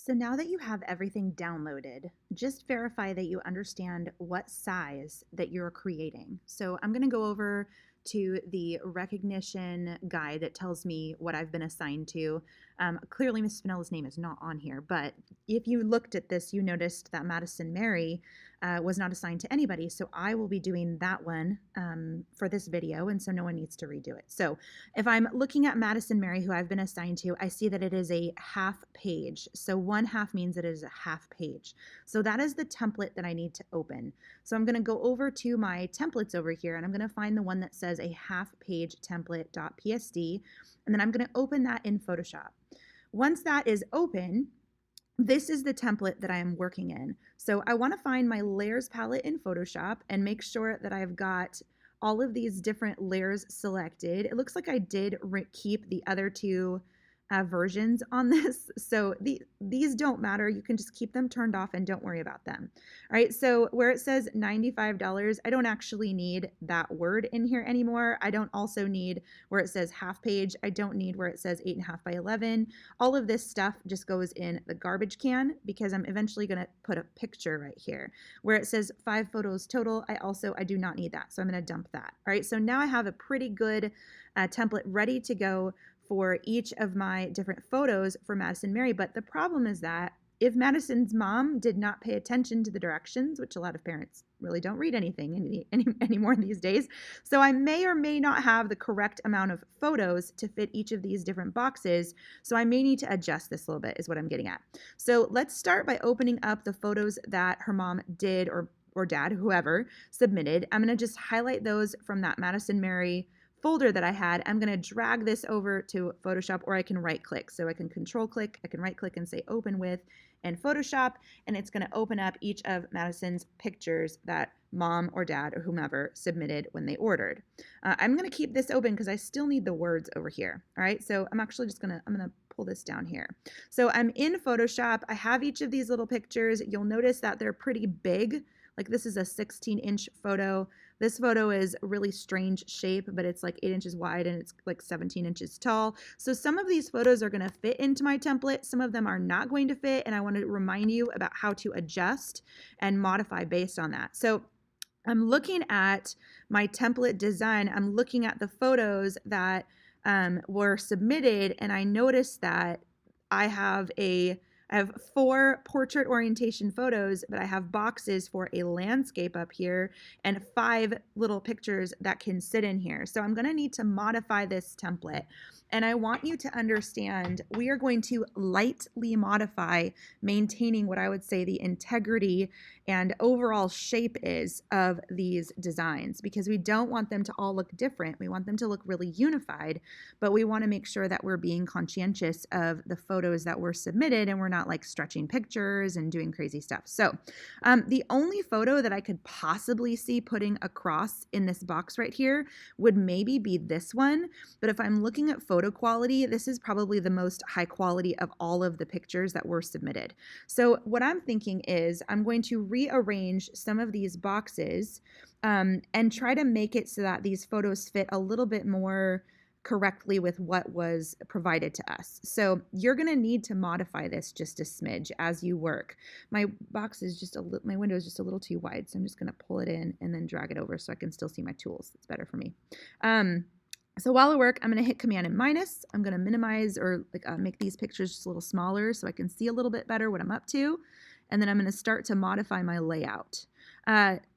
So now that you have everything downloaded, just verify that you understand what size that you're creating. So I'm going to go over to the recognition guide that tells me what I've been assigned to. Clearly, Miss Spinella's name is not on here, but if you looked at this, you noticed that Madison Mary was not assigned to anybody. So I will be doing that one for this video, and so no one needs to redo it. So if I'm looking at Madison Mary, who I've been assigned to, I see that it is a half page. So 1/2 means it is a half page. So that is the template that I need to open. So I'm going to go over to my templates over here, and I'm going to find the one that says a half page template.psd, and then I'm going to open that in Photoshop. Once that is open, this is the template that I am working in. So I want to find my layers palette in Photoshop and make sure that I've got all of these different layers selected. It looks like I did keep the other two versions on this. So these don't matter. You can just keep them turned off and don't worry about them. All right, so where it says $95, I don't actually need that word in here anymore. I don't also need where it says half page. I don't need where it says 8.5 by 11. All of this stuff just goes in the garbage can because I'm eventually going to put a picture right here. Where it says 5 photos total, I do not need that. So I'm going to dump that. All right, so now I have a pretty good template ready to go for each of my different photos for Madison Mary. But the problem is that if Madison's mom did not pay attention to the directions, which a lot of parents really don't read anything anymore these days, so I may or may not have the correct amount of photos to fit each of these different boxes. So I may need to adjust this a little bit is what I'm getting at. So let's start by opening up the photos that her mom did or dad, whoever, submitted. I'm going to just highlight those from that Madison Mary folder that I had. I'm going to drag this over to Photoshop, or I can right click. So I can control click, I can right click and say open with in Photoshop, and it's going to open up each of Madison's pictures that mom or dad or whomever submitted when they ordered. I'm going to keep this open because I still need the words over here. All right, so I'm actually just I'm going to pull this down here. So I'm in Photoshop. I have each of these little pictures. You'll notice that they're pretty big. Like this is a 16-inch photo. This photo is a really strange shape, but it's like 8 inches wide and it's like 17 inches tall. So some of these photos are going to fit into my template. Some of them are not going to fit. And I want to remind you about how to adjust and modify based on that. So I'm looking at my template design. I'm looking at the photos that were submitted, and I noticed that I have 4 portrait orientation photos, but I have boxes for a landscape up here and 5 little pictures that can sit in here. So I'm going to need to modify this template. And I want you to understand we are going to lightly modify, maintaining what I would say the integrity and overall shape is of these designs, because we don't want them to all look different. We want them to look really unified, but we want to make sure that we're being conscientious of the photos that were submitted and we're not like stretching pictures and doing crazy stuff. So the only photo that I could possibly see putting across in this box right here would maybe be this one. But if I'm looking at photo quality, this is probably the most high quality of all of the pictures that were submitted. So what I'm thinking is I'm going to rearrange some of these boxes and try to make it so that these photos fit a little bit more correctly with what was provided to us. So you're going to need to modify this just a smidge as you work. My box is just my window is just a little too wide, so I'm just going to pull it in and then drag it over so I can still see my tools. It's better for me. So while I work, I'm going to hit Command and minus. I'm going to minimize or make these pictures just a little smaller so I can see a little bit better what I'm up to. And then I'm going to start to modify my layout.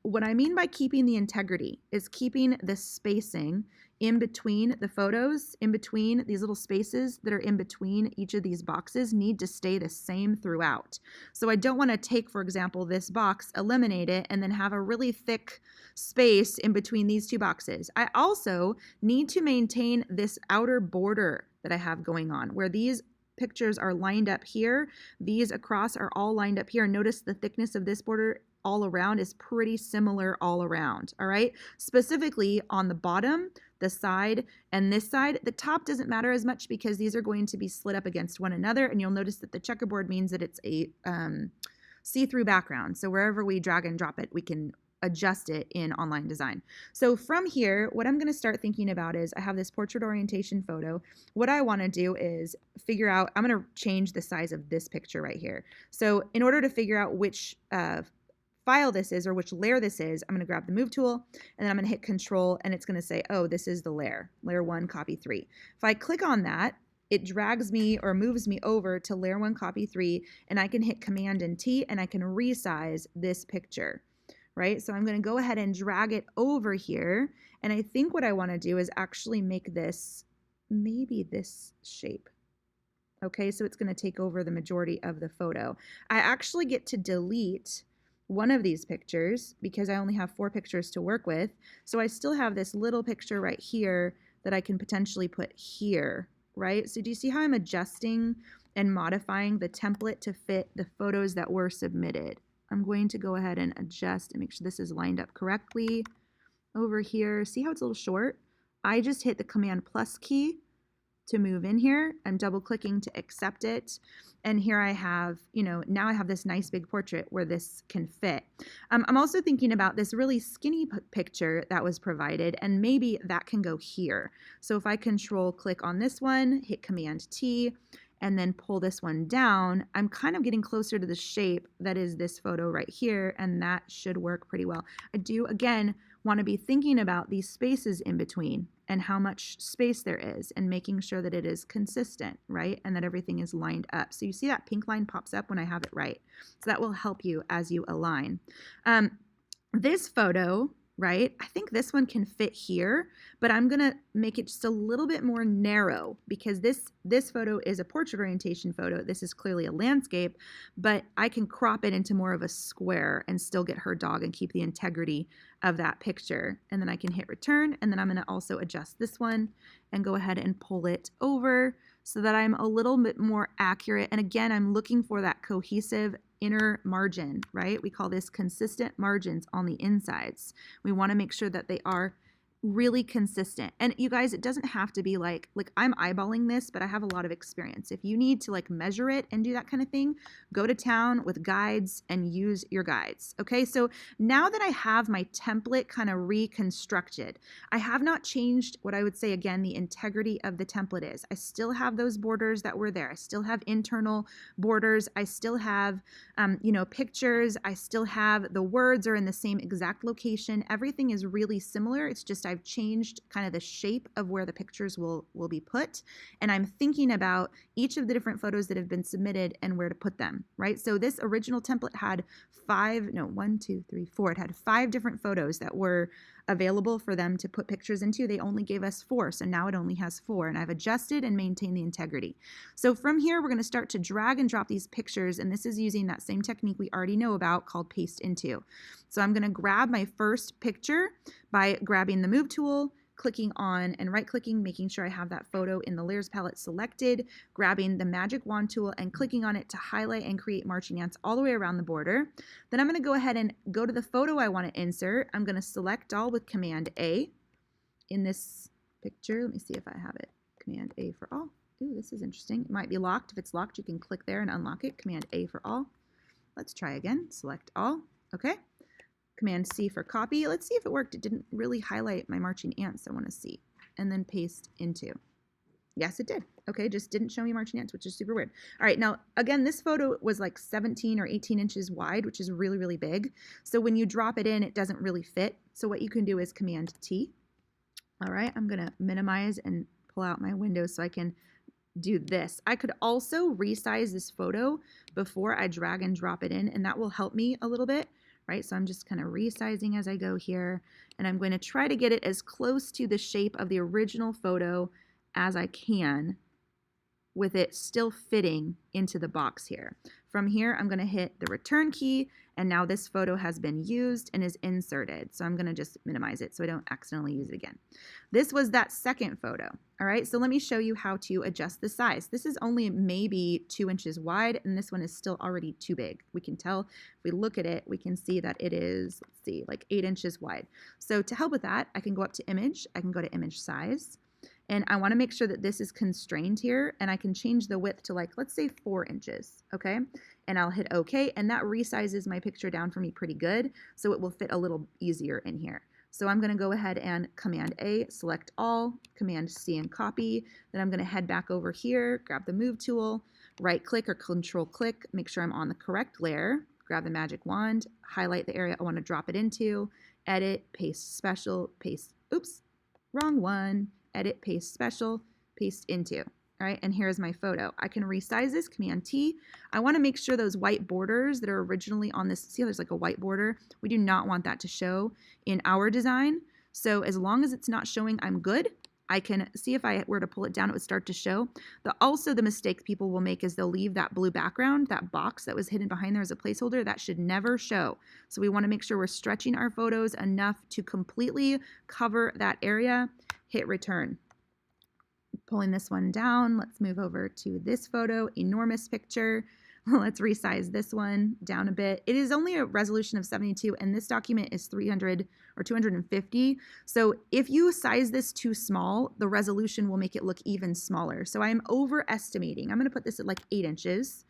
What I mean by keeping the integrity is keeping the spacing in between the photos, in between these little spaces that are in between each of these boxes need to stay the same throughout. So I don't want to take, for example, this box, eliminate it, and then have a really thick space in between these 2 boxes. I also need to maintain this outer border that I have going on where these pictures are lined up here. These across are all lined up here. Notice the thickness of this border all around is pretty similar all around, all right? Specifically on the bottom, the side, and this side, the top doesn't matter as much because these are going to be slid up against one another, and you'll notice that the checkerboard means that it's a see-through background. So wherever we drag and drop it, we can adjust it in online design. So from here, what I'm going to start thinking about is I have this portrait orientation photo. What I want to do is figure out, I'm going to change the size of this picture right here. So in order to figure out which file this is or which layer this is, I'm going to grab the move tool and then I'm going to hit control and it's going to say, oh, this is the layer 1, copy 3. If I click on that, it drags me or moves me over to layer 1, copy 3, and I can hit Command and T and I can resize this picture, right? So I'm going to go ahead and drag it over here. And I think what I want to do is actually make this maybe this shape. Okay, so it's going to take over the majority of the photo. I actually get to delete one of these pictures because I only have 4 pictures to work with. So I still have this little picture right here that I can potentially put here, right? So do you see how I'm adjusting and modifying the template to fit the photos that were submitted? I'm going to go ahead and adjust and make sure this is lined up correctly. Over here, see how it's a little short? I just hit the Command plus key to move in here. I'm double clicking to accept it. And here I have, now I have this nice big portrait where this can fit. I'm also thinking about this really skinny picture that was provided, and maybe that can go here. So if I control click on this one, hit Command T, and then pull this one down, I'm kind of getting closer to the shape that is this photo right here, and that should work pretty well. I do, again, want to be thinking about these spaces in between and how much space there is and making sure that it is consistent, right? And that everything is lined up. So you see that pink line pops up when I have it right. So that will help you as you align. This photo, right? I think this one can fit here, but I'm going to make it just a little bit more narrow because this photo is a portrait orientation photo. This is clearly a landscape, but I can crop it into more of a square and still get her dog and keep the integrity of that picture. And then I can hit return, and then I'm going to also adjust this one and go ahead and pull it over so that I'm a little bit more accurate. And again, I'm looking for that cohesive inner margin, right? We call this consistent margins on the insides. We want to make sure that they are really consistent. And you guys, it doesn't have to be like I'm eyeballing this, but I have a lot of experience. If you need to measure it and do that kind of thing, go to town with guides and use your guides. Okay, so now that I have my template kind of reconstructed, I have not changed what I would say again, the integrity of the template is. I still have those borders that were there. I still have internal borders. I still have, pictures. I still have the words are in the same exact location. Everything is really similar. It's just I've changed kind of the shape of where the pictures will be put. And I'm thinking about each of the different photos that have been submitted and where to put them, right? So this original template had 4. It had 5 different photos that were available for them to put pictures into. They only gave us 4, so now it only has 4, and I've adjusted and maintained the integrity. So from here, we're going to start to drag and drop these pictures, and this is using that same technique we already know about called paste into. So I'm going to grab my first picture by grabbing the move tool, clicking on and right-clicking, making sure I have that photo in the layers palette selected, grabbing the magic wand tool and clicking on it to highlight and create marching ants all the way around the border. Then I'm going to go ahead and go to the photo I want to insert. I'm going to select all with Command A in this picture. Let me see if I have it. Command A for all. Ooh, this is interesting. It might be locked. If it's locked, you can click there and unlock it. Command A for all. Let's try again. Select all. Okay. Command C for copy. Let's see if it worked. It didn't really highlight my marching ants I want to see. And then paste into. Yes, it did. Okay, just didn't show me marching ants, which is super weird. All right, now, again, this photo was like 17 or 18 inches wide, which is really, really big. So when you drop it in, it doesn't really fit. So what you can do is Command T. All right, I'm going to minimize and pull out my window so I can do this. I could also resize this photo before I drag and drop it in, and that will help me a little bit. Right, so I'm just kind of resizing as I go here, and I'm going to try to get it as close to the shape of the original photo as I can with it still fitting into the box here. From here, I'm going to hit the return key, and now this photo has been used and is inserted. So I'm going to just minimize it so I don't accidentally use it again. This was that second photo. All right, so let me show you how to adjust the size. This is only maybe 2 inches wide, and this one is still already too big. We can tell if we look at it, we can see that it is, let's see, like 8 inches wide. So to help with that, I can go up to image, I can go to image size, And I want to make sure that this is constrained here, and I can change the width to like, let's say 4 inches, okay? And I'll hit OK, and that resizes my picture down for me pretty good, so it will fit a little easier in here. So I'm going to go ahead and Command A, select all, Command C and copy. Then I'm going to head back over here, grab the Move tool, right click or Control click, make sure I'm on the correct layer, grab the magic wand, highlight the area I want to drop it into, edit, paste special, paste, oops, wrong one, edit, paste special, paste into. All right, and here's my photo. I can resize this, Command T. I want to make sure those white borders that are originally on this, see how there's like a white border? We do not want that to show in our design. So as long as it's not showing, I'm good. I can see if I were to pull it down, it would start to show. Also, the mistake people will make is they'll leave that blue background, that box that was hidden behind there as a placeholder. That should never show. So we want to make sure we're stretching our photos enough to completely cover that area. Hit return. Pulling this one down, let's move over to this photo, enormous picture. Let's resize this one down a bit. It is only a resolution of 72, and this document is 300 or 250. So if you size this too small, the resolution will make it look even smaller. So I'm overestimating. I'm going to put this at like 8 inches,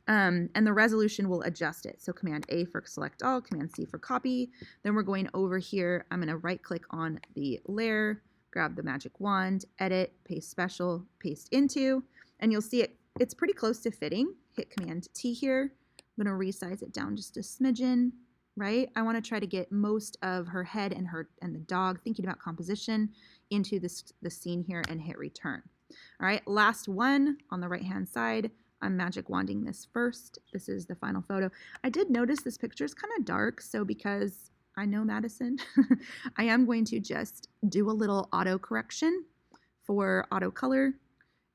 and the resolution will adjust it. So Command A for select all, Command C for copy. Then we're going over here. I'm going to right click on the layer, grab the magic wand, edit, paste special, paste into, and you'll see it's pretty close to fitting. Hit Command T here. I'm going to resize it down just a smidgen, right? I want to try to get most of her head and the dog, thinking about composition, into the scene here and hit return. All right, last one on the right-hand side. I'm magic wanding this first. This is the final photo. I did notice this picture is kind of dark, so because I know Madison, I am going to just do a little auto correction for auto color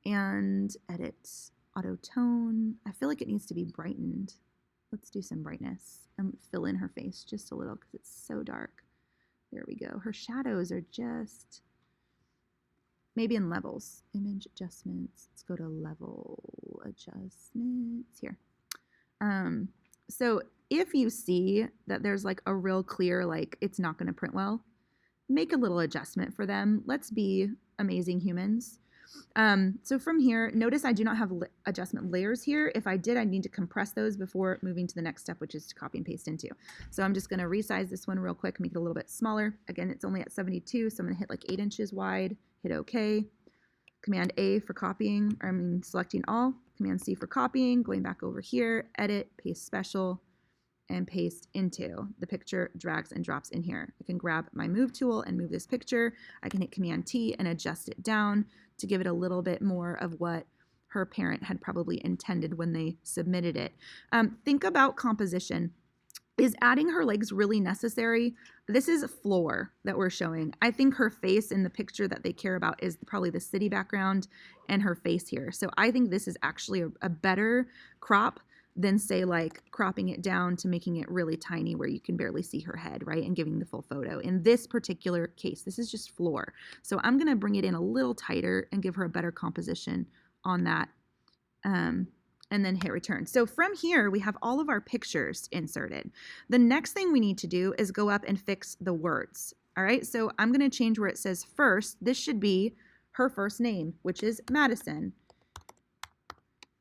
and edit auto tone. I feel like it needs to be brightened. Let's do some brightness and fill in her face just a little because it's so dark. There we go. Her shadows are just maybe in levels. Image adjustments. Let's go to level adjustments here. So if you see that there's like a real clear, like it's not going to print well, make a little adjustment for them. Let's be amazing humans. So from here, notice I do not have adjustment layers here. If I did, I need to compress those before moving to the next step, which is to copy and paste into. So I'm just going to resize this one real quick, make it a little bit smaller. Again, it's only at 72, so I'm going to hit like 8 inches wide, hit OK. Command A for copying, selecting all. Command C for copying, going back over here, edit, paste special, and paste into. The picture drags and drops in here. I can grab my move tool and move this picture. I can hit Command T and adjust it down to give it a little bit more of what her parent had probably intended when they submitted it. Think about composition. Is adding her legs really necessary? This is a floor that we're showing. I think her face in the picture that they care about is probably the city background and her face here. So I think this is actually a better crop than say like cropping it down to making it really tiny where you can barely see her head, right? And giving the full photo. In this particular case, this is just floor. So I'm going to bring it in a little tighter and give her a better composition on that. And then hit return. So from here, we have all of our pictures inserted. The next thing we need to do is go up and fix the words. All right, so I'm going to change where it says first. This should be her first name, which is Madison.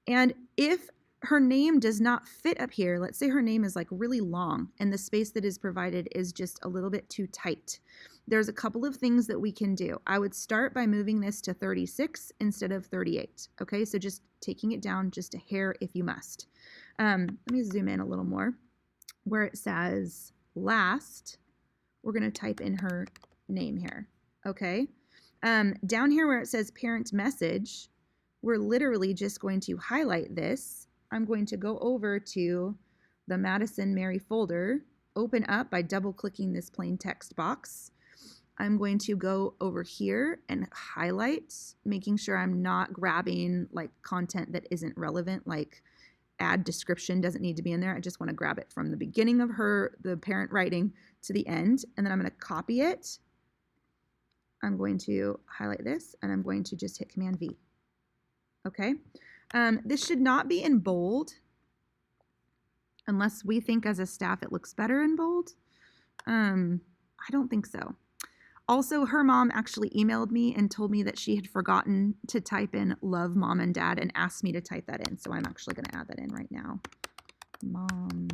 And if her name does not fit up here, let's say her name is like really long and the space that is provided is just a little bit too tight. There's a couple of things that we can do. I would start by moving this to 36 instead of 38. Okay, so just taking it down just a hair if you must. Let me zoom in a little more. Where it says last, we're going to type in her name here. Okay, down here where it says parent message, we're literally just going to highlight this. I'm going to go over to the Madison Mary folder, open up by double clicking this plain text box. I'm going to go over here and highlight, making sure I'm not grabbing like content that isn't relevant, like add description doesn't need to be in there. I just want to grab it from the beginning of the parent writing to the end, and then I'm going to copy it. I'm going to highlight this, and I'm going to just hit Command V. Okay. This should not be in bold unless we think as a staff it looks better in bold. I don't think so. Also, her mom actually emailed me and told me that she had forgotten to type in love mom and dad and asked me to type that in. So I'm actually going to add that in right now. Mom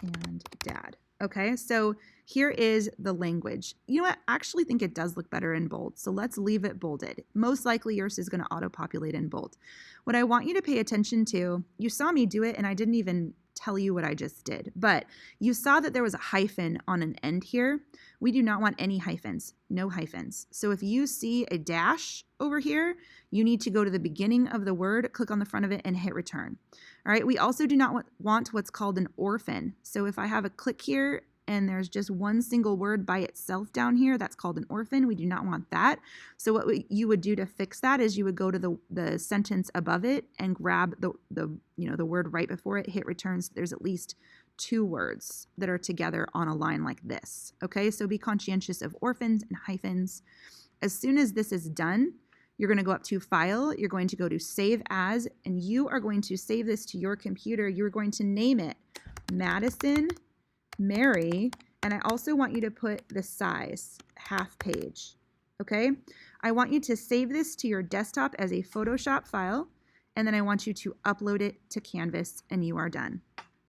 and dad. Okay, so here is the language. You know what? I actually think it does look better in bold. So let's leave it bolded. Most likely yours is going to auto-populate in bold. What I want you to pay attention to, you saw me do it and I didn't even tell you what I just did, but you saw that there was a hyphen on an end here. We do not want any hyphens, no hyphens. So if you see a dash over here, you need to go to the beginning of the word, click on the front of it and hit return. All right, we also do not want what's called an orphan. So if I have a click here and there's just one single word by itself down here, that's called an orphan. We do not want that. So what you would do to fix that is you would go to the sentence above it and grab the word right before it, hit return. So there's at least 2 words that are together on a line like this. Okay, so be conscientious of orphans and hyphens. As soon as this is done, you're going to go up to File, you're going to go to Save As, and you are going to save this to your computer. You're going to name it Madison Mary, and I also want you to put the size, half page, okay? I want you to save this to your desktop as a Photoshop file, and then I want you to upload it to Canvas, and you are done.